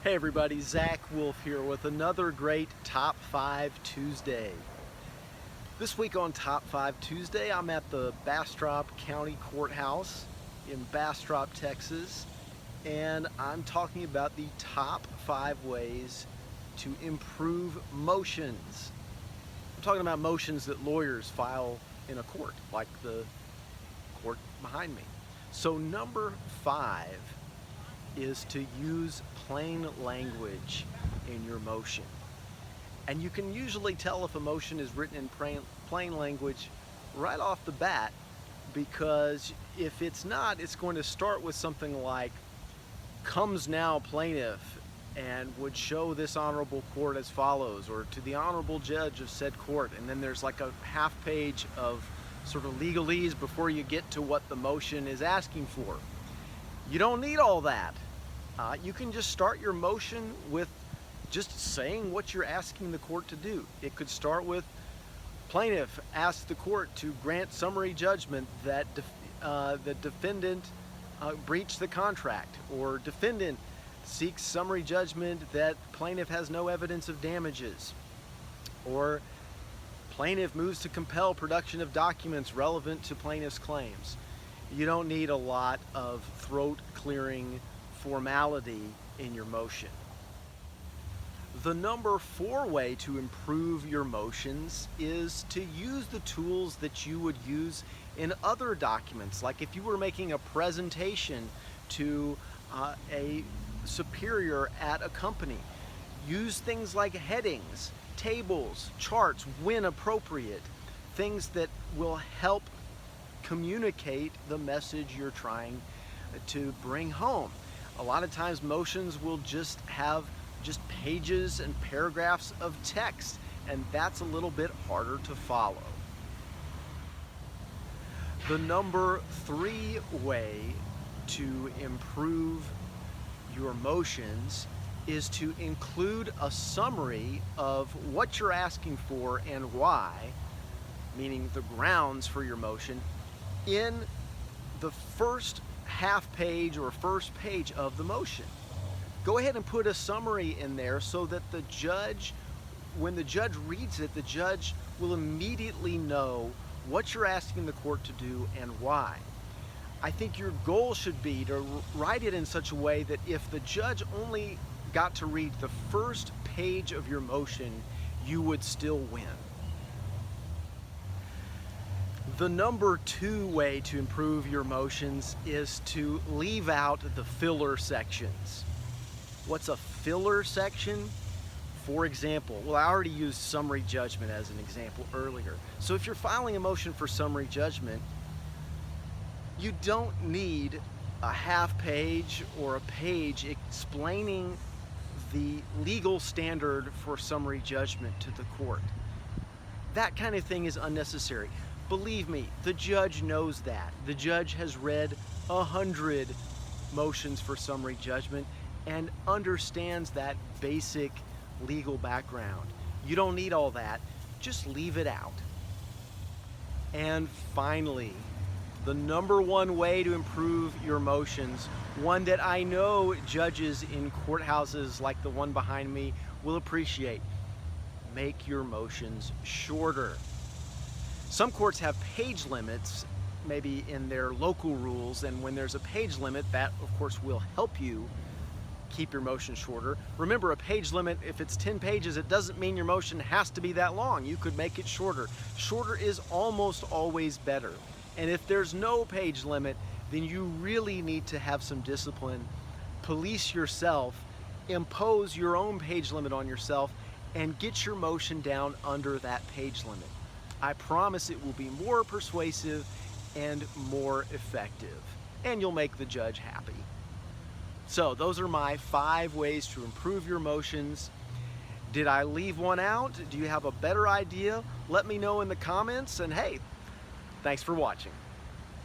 Hey everybody, Zach Wolf here with another great Top 5 Tuesday. This week on Top 5 Tuesday, I'm at the Bastrop County Courthouse in Bastrop, Texas, and I'm talking about the top 5 ways to improve motions. I'm talking about motions that lawyers file in a court, like the court behind me. So number 5 is to use plain language in your motion. And you can usually tell if a motion is written in plain language right off the bat, because if it's not, it's going to start with something like, "Comes now plaintiff and would show this honorable court as follows," or "to the honorable judge of said court," and then there's like a half page of sort of legalese before you get to what the motion is asking for. You don't need all that. You can just start your motion with just saying what you're asking the court to do. It could start with, "Plaintiff asks the court to grant summary judgment that the defendant breached the contract," or "Defendant seeks summary judgment that plaintiff has no evidence of damages," or "Plaintiff moves to compel production of documents relevant to plaintiff's claims." You don't need a lot of throat-clearing formality in your motion. The number 4 way to improve your motions is to use the tools that you would use in other documents. Like if you were making a presentation to a superior at a company, use things like headings, tables, charts when appropriate, things that will help communicate the message you're trying to bring home. A lot of times motions will just have pages and paragraphs of text, and that's a little bit harder to follow. The number 3 way to improve your motions is to include a summary of what you're asking for and why, meaning the grounds for your motion, in the first half page or first page of the motion. Go ahead and put a summary in there so that the judge, when the judge reads it, the judge will immediately know what you're asking the court to do and why. I think your goal should be to write it in such a way that if the judge only got to read the first page of your motion, you would still win. The number 2 way to improve your motions is to leave out the filler sections. What's a filler section? For example, well, I already used summary judgment as an example earlier. So if you're filing a motion for summary judgment, you don't need a half page or a page explaining the legal standard for summary judgment to the court. That kind of thing is unnecessary. Believe me, the judge knows that. The judge has read 100 motions for summary judgment and understands that basic legal background. You don't need all that. Just leave it out. And finally, the number 1 way to improve your motions, one that I know judges in courthouses like the one behind me will appreciate: make your motions shorter. Some courts have page limits, maybe in their local rules, and when there's a page limit, that of course will help you keep your motion shorter. Remember, a page limit, if it's 10 pages, it doesn't mean your motion has to be that long. You could make it shorter. Shorter is almost always better. And if there's no page limit, then you really need to have some discipline. Police yourself, impose your own page limit on yourself, and get your motion down under that page limit. I promise it will be more persuasive and more effective, and you'll make the judge happy. So those are my 5 ways to improve your motions. Did I leave one out? Do you have a better idea? Let me know in the comments, and hey, thanks for watching.